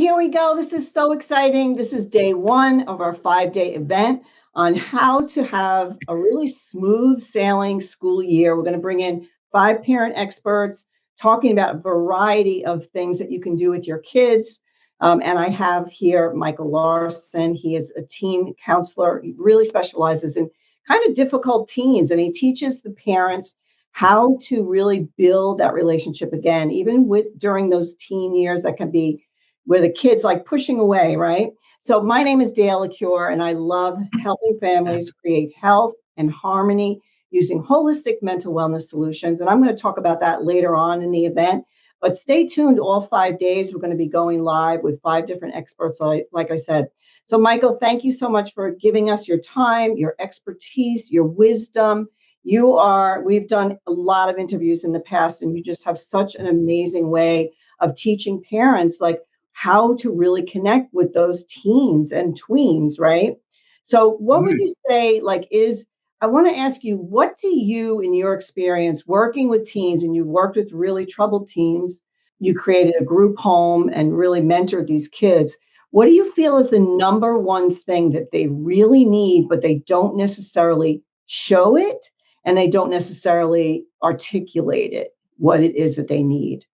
here we go. This is so exciting. This is day one of our 5-day event on how to have a really smooth sailing school year. We're going to bring in 5 parent experts talking about a variety of things that you can do with your kids. And I have here Michael Larson. He is a teen counselor. He really specializes in kind of difficult teens, and he teaches the parents how to really build that relationship again, even with during those teen years that can be where the kids like pushing away, right? So my name is Dale ECUYER, and I love helping families create health and harmony using holistic mental wellness solutions. And I'm going to talk about that later on in the event. But stay tuned all 5 days. We're going to be going live with 5 different experts, like I said. So Michael, thank you so much for giving us your time, your expertise, your wisdom. We've done a lot of interviews in the past, and you just have such an amazing way of teaching parents like how to really connect with those teens and tweens, right? So what would you say I want to ask you, what do you, in your experience working with teens, and you've worked with really troubled teens, you created a group home and really mentored these kids. What do you feel is the number one thing that they really need, but they don't necessarily show it and they don't necessarily articulate it, what it is that they need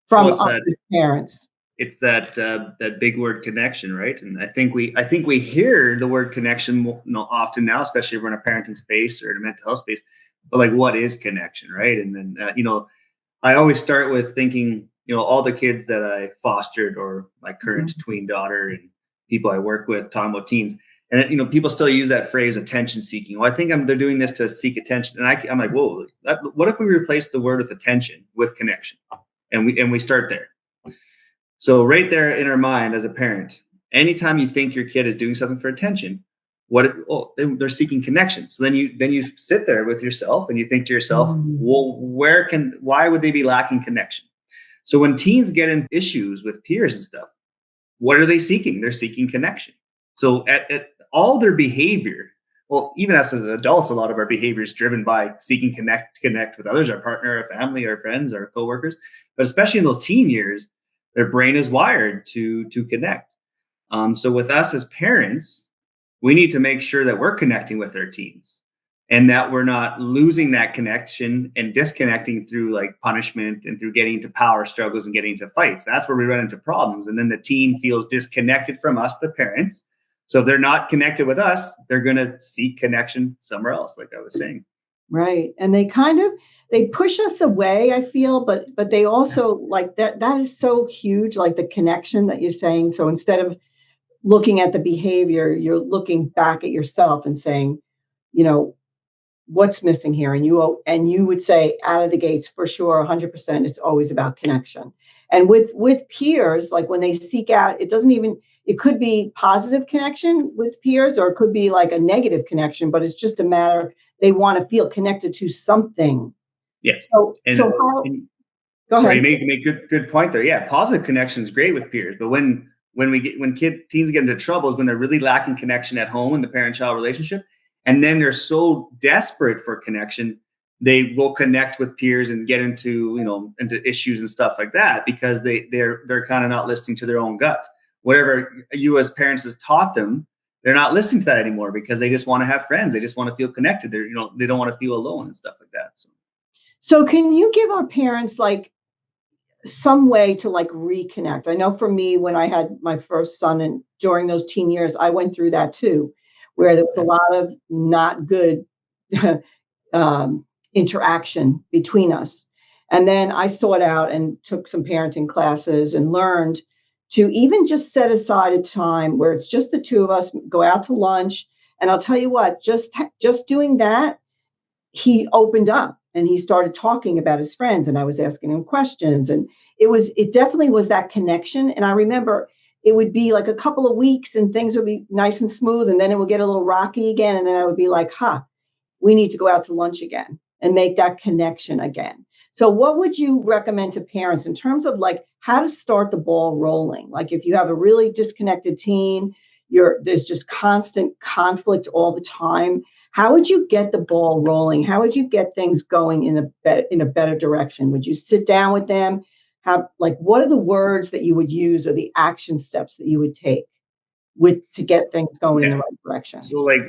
from us as parents? It's that big word connection, right? And I think we hear the word connection often now, especially if we're in a parenting space or in a mental health space. But like, what is connection, right? And then I always start with thinking, all the kids that I fostered or my current tween daughter and people I work with talking about teens, and people still use that phrase attention seeking. Well, I think they're doing this to seek attention, and I'm like, whoa, what if we replace the word with attention with connection, and we start there. So right there in our mind as a parent, anytime you think your kid is doing something for attention, they're seeking connection. So then you sit there with yourself and you think to yourself, well, why would they be lacking connection? So when teens get in issues with peers and stuff, what are they seeking? They're seeking connection. So at all their behavior, well, even us as adults, a lot of our behavior is driven by seeking connect with others, our partner, our family, our friends, our coworkers. But especially in those teen years, their brain is wired to connect. So with us as parents, we need to make sure that we're connecting with our teens and that we're not losing that connection and disconnecting through like punishment and through getting into power struggles and getting into fights. That's where we run into problems. And then the teen feels disconnected from us, the parents. So if they're not connected with us, they're going to seek connection somewhere else, like I was saying. Right. And they push us away, I feel, but they also like that is so huge, like the connection that you're saying. So instead of looking at the behavior, you're looking back at yourself and saying, what's missing here? And you would say out of the gates, for sure, 100%, it's always about connection. And with peers, like when they seek out, it could be positive connection with peers, or it could be like a negative connection, but it's just a matter, they want to feel connected to something. Yes. Go ahead. You make good point there. Yeah, positive connection is great with peers, but when teens get into trouble is when they're really lacking connection at home in the parent-child relationship, and then they're so desperate for connection, they will connect with peers and get into issues and stuff like that because they're kind of not listening to their own gut. Whatever you as parents has taught them, they're not listening to that anymore because they just want to have friends. They just want to feel connected. They don't want to feel alone and stuff like that. So can you give our parents like some way to like reconnect? I know for me, when I had my first son and during those teen years, I went through that too, where there was a lot of not good interaction between us. And then I sought out and took some parenting classes and learned to even just set aside a time where it's just the two of us, go out to lunch. And I'll tell you what, just doing that, he opened up and he started talking about his friends, and I was asking him questions, and it definitely was that connection. And I remember it would be like a couple of weeks and things would be nice and smooth, and then it would get a little rocky again. And then I would be like, we need to go out to lunch again and make that connection again. So what would you recommend to parents in terms of like how to start the ball rolling? Like if you have a really disconnected teen, there's just constant conflict all the time. How would you get the ball rolling? How would you get things going in a better direction? Would you sit down with them, have, like, what are the words that you would use or the action steps that you would take to get things going in the Yeah. right direction? So like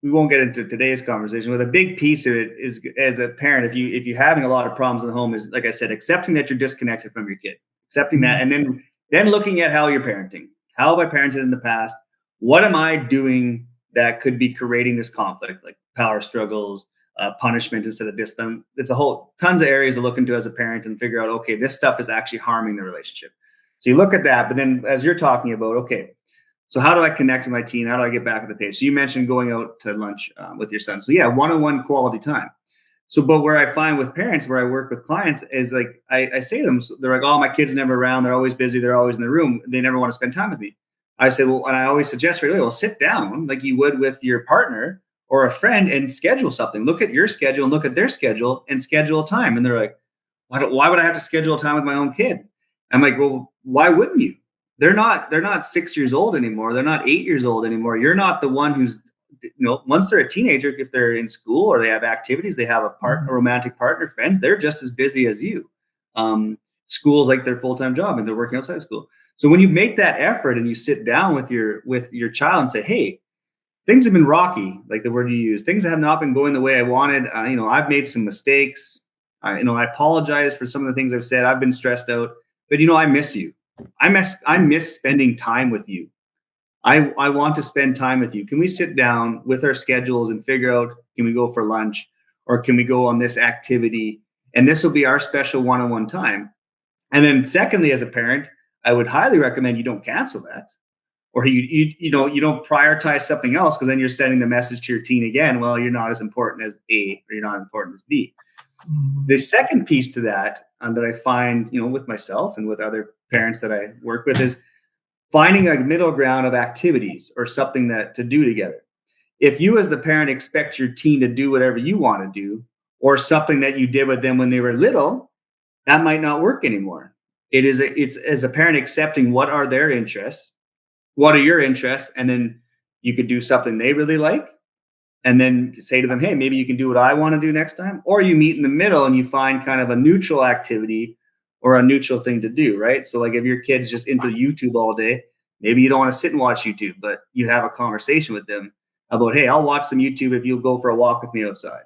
we won't get into today's conversation, but a big piece of it is as a parent, if you're having a lot of problems in the home, is like I said, accepting that you're disconnected from your kid, accepting that, and then looking at how you're parenting. How have I parented in the past? What am I doing that could be creating this conflict, like power struggles, punishment instead of discipline? It's a whole tons of areas to look into as a parent and figure out, okay, this stuff is actually harming the relationship. So you look at that, but then as you're talking about, okay, so how do I connect with my teen? How do I get back at the page? So you mentioned going out to lunch with your son. So yeah, one-on-one quality time. So, but where I find with parents, where I work with clients, is like I say to them, so they're like, "Oh, my kid's never around. They're always busy. They're always in the room. They never want to spend time with me." I said, "Well," and I always suggest right away, "Well, sit down like you would with your partner or a friend and schedule something. Look at your schedule and look at their schedule and schedule a time." And they're like, why would I have to schedule a time with my own kid? I'm like, well, why wouldn't you? They're not 6 years old anymore. They're not 8 years old anymore. You're not the one who's, once they're a teenager, if they're in school or they have activities, they have a romantic partner, friends, they're just as busy as you. School's like their full-time job and they're working outside of school. So when you make that effort and you sit down with your child and say, hey, things have been rocky, like the word you use. Things have not been going the way I wanted. I've made some mistakes. I apologize for some of the things I've said. I've been stressed out, but I miss you. I miss spending time with you. I want to spend time with you. Can we sit down with our schedules and figure out, can we go for lunch or can we go on this activity? And this will be our special one-on-one time. And then secondly, as a parent, I would highly recommend you don't cancel that, or you don't prioritize something else, because then you're sending the message to your teen again, well, you're not as important as A, or you're not important as B. The second piece to that, that I find, with myself and with other parents that I work with, is finding a middle ground of activities or something that to do together. If you as the parent expect your teen to do whatever you want to do, or something that you did with them when they were little, that might not work anymore. It's as a parent accepting what are their interests, what are your interests, and then you could do something they really like, and then say to them, hey, maybe you can do what I want to do next time. Or you meet in the middle and you find kind of a neutral activity or a neutral thing to do, right? So like if your kid's just into YouTube all day, maybe you don't want to sit and watch YouTube, but you have a conversation with them about, hey, I'll watch some YouTube if you'll go for a walk with me outside.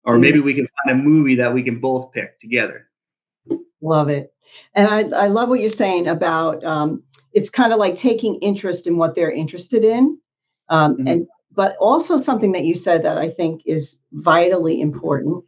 Or maybe we can find a movie that we can both pick together. Love it. And I love what you're saying about, it's kind of like taking interest in what they're interested in. But also something that you said that I think is vitally important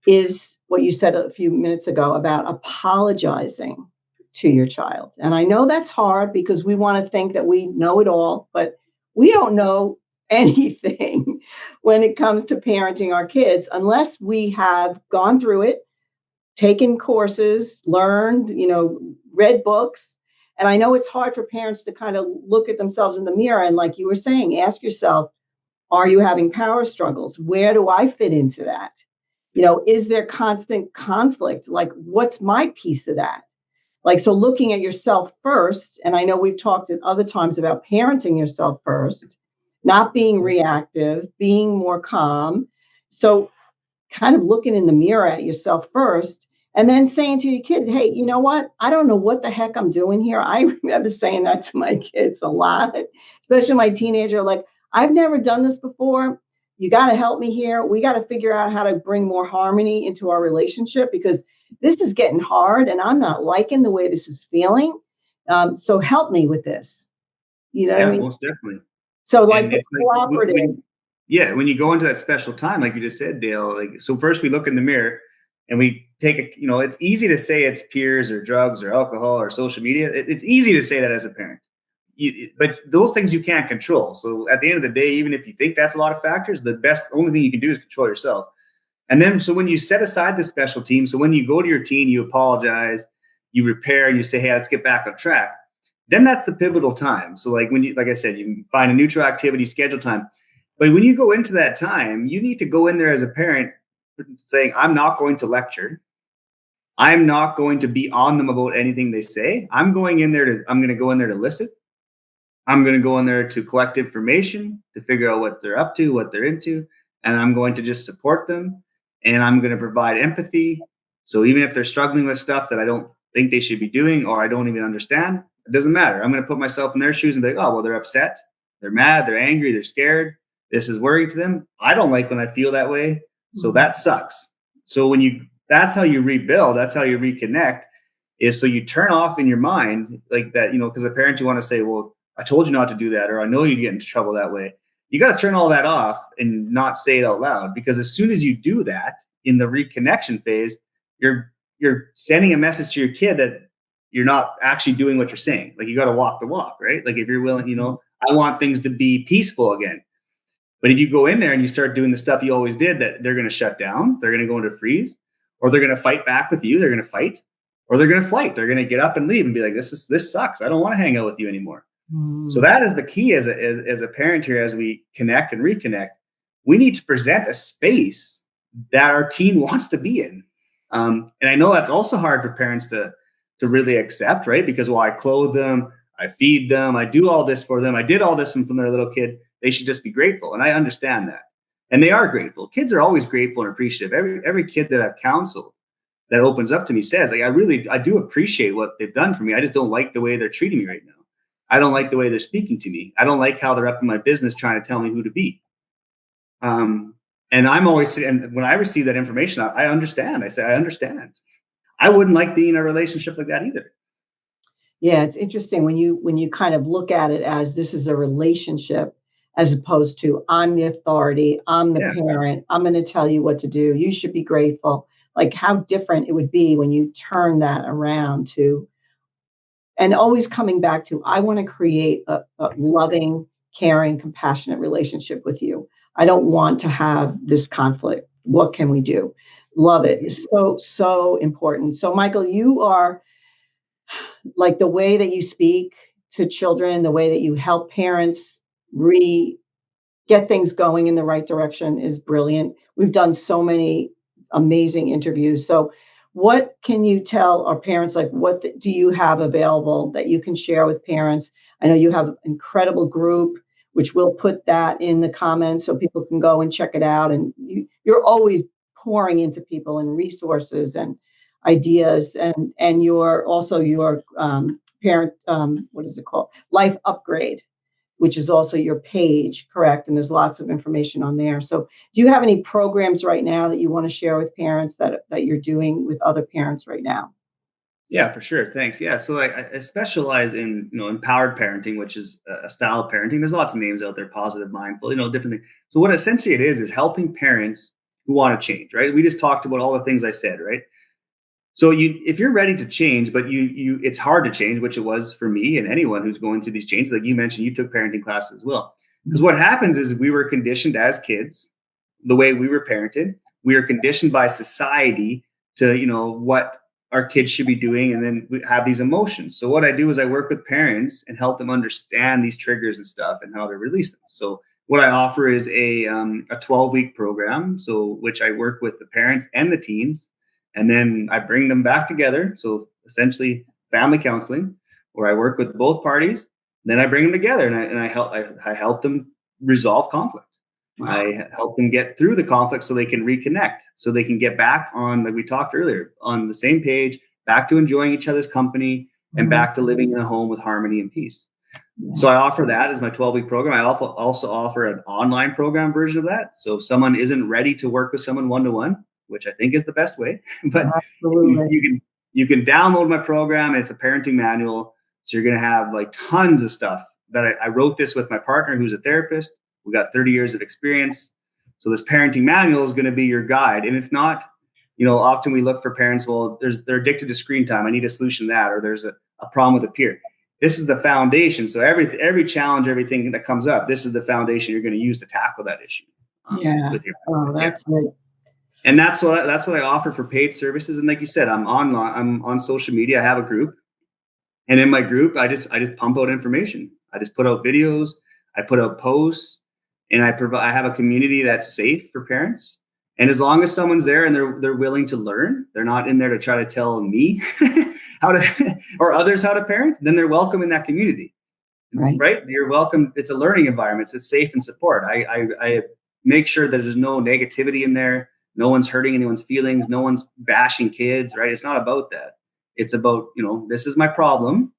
is what you said a few minutes ago about apologizing to your child. And I know that's hard because we want to think that we know it all, but we don't know anything when it comes to parenting our kids unless we have gone through it, taken courses, learned, read books. And I know it's hard for parents to kind of look at themselves in the mirror and, like you were saying, ask yourself, are you having power struggles? Where do I fit into that? Is there constant conflict? Like, what's my piece of that? Like, so looking at yourself first, and I know we've talked at other times about parenting yourself first, not being reactive, being more calm. So kind of looking in the mirror at yourself first and then saying to your kid, hey, you know what? I don't know what the heck I'm doing here. I remember saying that to my kids a lot, especially my teenager, like, I've never done this before. You got to help me here. We got to figure out how to bring more harmony into our relationship because this is getting hard and I'm not liking the way this is feeling. So help me with this. You know what I mean? Most definitely. So like And the it's like cooperative. when you go into that special time, like you just said, Dale, like, so first we look in the mirror and we take it's easy to say it's peers or drugs or alcohol or social media. It's easy to say that as a parent, but those things you can't control. So at the end of the day, even if you think that's a lot of factors, only thing you can do is control yourself. And then, so when you set aside the special team, so when you go to your teen, you apologize, you repair, and you say, hey, let's get back on track. Then that's the pivotal time. So like like I said, you find a neutral activity, schedule time. But when you go into that time, you need to go in there as a parent saying, I'm not going to lecture. I'm not going to be on them about anything they say. I'm going to go in there to listen. I'm going to go in there to collect information, to figure out what they're up to, what they're into. And I'm going to just support them. And I'm going to provide empathy. So even if they're struggling with stuff that I don't think they should be doing, or I don't even understand, it doesn't matter. I'm going to put myself in their shoes and be like, oh, well, they're upset, they're mad, they're angry, they're scared. This is worrying to them. I don't like when I feel that way. So that sucks. So that's how you rebuild, that's how you reconnect, is so you turn off in your mind like that, because the parents, you want to say, well, I told you not to do that, or I know you'd get into trouble that way. You got to turn all that off and not say it out loud, because as soon as you do that in the reconnection phase, you're sending a message to your kid that you're not actually doing what you're saying. Like, you got to walk the walk, right? Like, if you're willing, I want things to be peaceful again. But if you go in there and you start doing the stuff you always did, that they're going to shut down, they're going to go into freeze, or they're going to fight back with you, they're going to fight, or they're going to flight. They're going to get up and leave and be like, this sucks. I don't want to hang out with you anymore. So that is the key as a parent here, as we connect and reconnect. We need to present a space that our teen wants to be in. And I know that's also hard for parents to really accept, right? Because, well, I clothe them, I feed them, I do all this for them, I did all this from their little kid. They should just be grateful. And I understand that. And they are grateful. Kids are always grateful and appreciative. Every kid that I've counseled that opens up to me says, like, I do appreciate what they've done for me. I just don't like the way they're treating me right now. I don't like the way they're speaking to me. I don't like how they're up in my business trying to tell me who to be. And I'm always, and when I receive that information, I understand. I say, I understand. I wouldn't like being in a relationship like that either. Yeah, it's interesting when you kind of look at it as this is a relationship, as opposed to I'm the authority, I'm the parent, I'm going to tell you what to do. You should be grateful. Like, how different it would be when you turn that around to, and always coming back to, I want to create a loving, caring, compassionate relationship with you. I don't want to have this conflict. What can we do? Love it. It's so important. So, Michael, you are, like, the way that you speak to children, the way that you help parents get things going in the right direction is brilliant. We've done so many amazing interviews. So what can you tell our parents, like, what do you have available that you can share with parents? I know you have an incredible group, which we'll put that in the comments so people can go and check it out. And you're always pouring into people and resources and ideas, and your parent, what is it called? Life Upgrade, which is also your page, correct? And there's lots of information on there. So do you have any programs right now that you want to share with parents that you're doing with other parents right now? Yeah, for sure. Thanks. Yeah. So I specialize in, empowered parenting, which is a style of parenting. There's lots of names out there, positive, mindful, different things. So what essentially it is helping parents who want to change, right? We just talked about all the things I said, right? So if you're ready to change, but it's hard to change, which it was for me and anyone who's going through these changes. Like you mentioned, you took parenting classes as well. Because what happens is we were conditioned as kids, the way we were parented. We are conditioned by society to, what our kids should be doing, and then we have these emotions. So what I do is I work with parents and help them understand these triggers and stuff and how to release them. So what I offer is a 12-week program, so which I work with the parents and the teens, and then I bring them back together. So essentially family counseling, where I work with both parties. Then I bring them together and I help them resolve conflict. Wow. I help them get through the conflict so they can reconnect, so they can get back on, like we talked earlier, on the same page, back to enjoying each other's company and back to living in a home with harmony and peace. So I offer that as my 12-week program. I also offer an online program version of that. So if someone isn't ready to work with someone one-to-one, which I think is the best way, but you can download my program, and it's a parenting manual. So you're going to have like tons of stuff that I wrote this with my partner, who's a therapist. We got 30 years of experience. So this parenting manual is going to be your guide. And it's not, often we look for parents, well, they're addicted to screen time. I need a solution to that, or there's a problem with a peer. This is the foundation. So every challenge, everything that comes up, this is the foundation you're going to use to tackle that issue. With your that's it. And that's what I offer for paid services. And like you said, I'm online, I'm on social media. I have a group, and in my group, I just pump out information. I just put out videos, I put out posts, and I have a community that's safe for parents. And as long as someone's there and they're willing to learn, they're not in there to try to tell me how to or others how to parent, then they're welcome in that community. Right? You're welcome. It's a learning environment. It's safe and support. I make sure that there's no negativity in there. No one's hurting anyone's feelings. No one's bashing kids, right? It's not about that. It's about, this is my problem.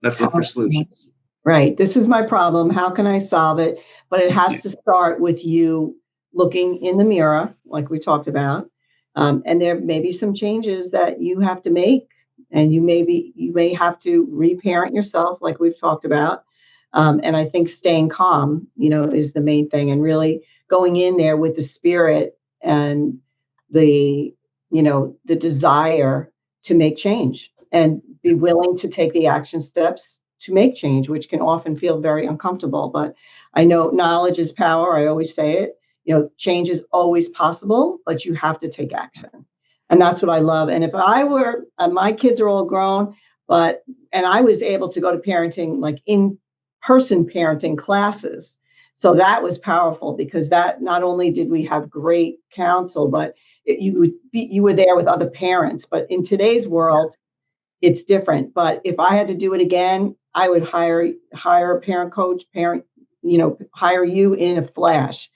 Let's look for solutions. Right. This is my problem. How can I solve it? But it has to start with you looking in the mirror, like we talked about. And there may be some changes that you have to make, and you may have to reparent yourself, like we've talked about. And I think staying calm, is the main thing, and really going in there with the spirit and the, the desire to make change and be willing to take the action steps to make change, which can often feel very uncomfortable. But I know knowledge is power. I always say it. Change is always possible, but you have to take action. And that's what I love. And if I were, my kids are all grown, and I was able to go to parenting, like in-person parenting classes. So that was powerful, because that not only did we have great counsel, but you were there with other parents. But in today's world, it's different. But if I had to do it again, I would hire a parent coach, hire you in a flash.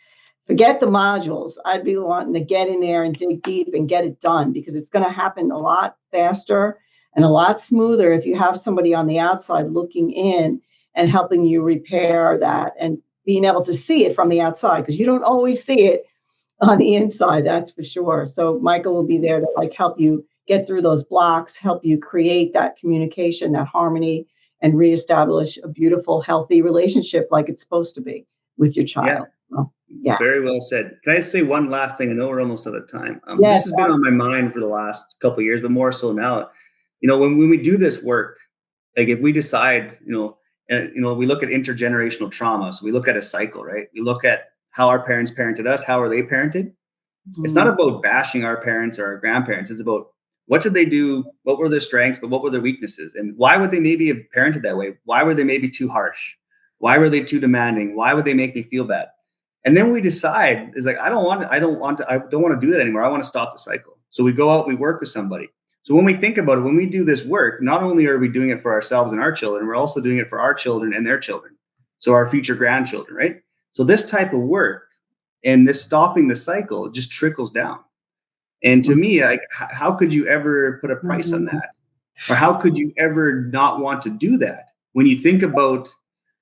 Forget the modules. I'd be wanting to get in there and dig deep and get it done, because it's going to happen a lot faster and a lot smoother if you have somebody on the outside looking in and helping you repair that and being able to see it from the outside, because you don't always see it on the inside, that's for sure. So Michael will be there to help you get through those blocks, help you create that communication, that harmony, and reestablish a beautiful, healthy relationship like it's supposed to be with your child. Yeah. Very well said. Can I say one last thing? I know we're almost out of time. Yes, this has been on my mind for the last couple of years, but more so now. When we do this work, like if we decide, we look at intergenerational trauma. So we look at a cycle, right? We look at how our parents parented us. How are they parented? Mm-hmm. It's not about bashing our parents or our grandparents. It's about what did they do? What were their strengths, but what were their weaknesses? And why would they maybe have parented that way? Why were they maybe too harsh? Why were they too demanding? Why would they make me feel bad? And then we decide, is like, I don't want to do that anymore. I want to stop the cycle. So we go out, we work with somebody. So when we think about it, when we do this work, not only are we doing it for ourselves and our children, we're also doing it for our children and their children. So our future grandchildren, right? So this type of work and this stopping the cycle just trickles down. And to me, like, how could you ever put a price on that? Or how could you ever not want to do that? When you think about,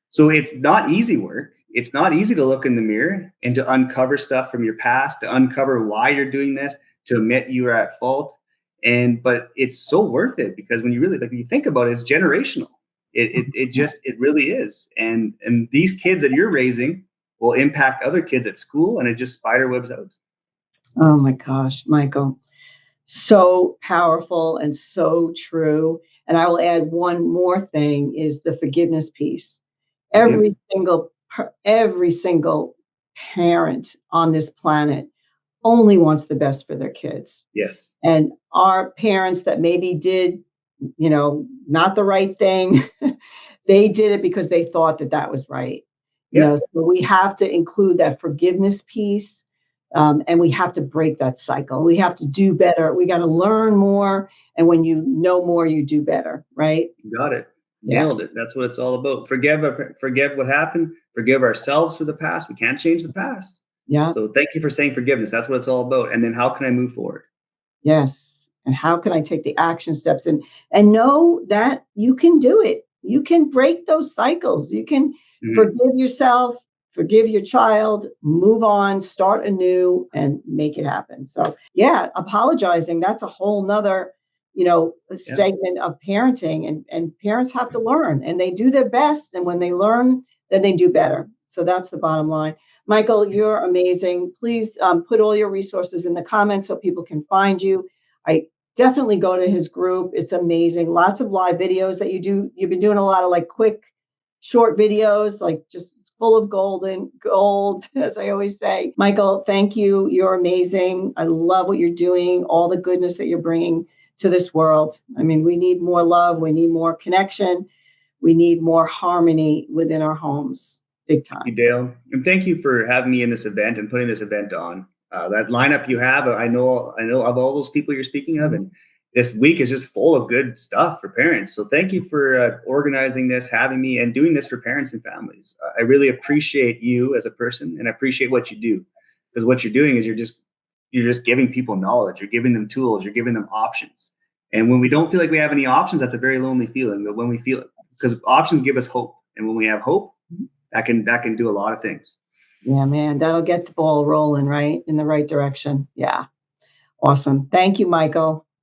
so it's not easy work. It's not easy to look in the mirror and to uncover stuff from your past, to uncover why you're doing this, to admit you are at fault. But it's so worth it, because when you really, you think about it, it's generational. It really is. And these kids that you're raising will impact other kids at school, and it just spider webs out. Oh my gosh, Michael. So powerful and so true. And I will add one more thing, is the forgiveness piece. Every single parent on this planet only wants the best for their kids. Yes. And our parents that maybe did, not the right thing, they did it because they thought that was right. So we have to include that forgiveness piece. And we have to break that cycle. We have to do better. We got to learn more. And when you know more, you do better, right? You got it. Nailed it. That's what it's all about. Forgive what happened. Forgive ourselves for the past. We can't change the past. Yeah. So thank you for saying forgiveness. That's what it's all about. And then how can I move forward? Yes. And how can I take the action steps and know that you can do it? You can break those cycles. You can forgive yourself, forgive your child, move on, start anew, and make it happen. So apologizing, that's a whole nother, segment of parenting, and parents have to learn, and they do their best. And when they learn, then they do better. So that's the bottom line. Michael, you're amazing. Please put all your resources in the comments so people can find you. I definitely go to his group. It's amazing. Lots of live videos that you do. You've been doing a lot of quick, short videos, just full of gold, as I always say. Michael, thank you. You're amazing. I love what you're doing, all the goodness that you're bringing to this world. I mean, we need more love. We need more connection. We need more harmony within our homes. Big time. Thank you, Dale. And thank you for having me in this event and putting this event on. That lineup you have, I know of all those people you're speaking of, and this week is just full of good stuff for parents. So thank you for organizing this, having me, and doing this for parents and families. I really appreciate you as a person, and I appreciate what you do, because what you're doing is you're just giving people knowledge. You're giving them tools. You're giving them options. And when we don't feel like we have any options, that's a very lonely feeling. But when we feel, because options give us hope, and when we have hope, that can do a lot of things. Yeah, man, that'll get the ball rolling, right, in the right direction. Yeah. Awesome. Thank you, Michael.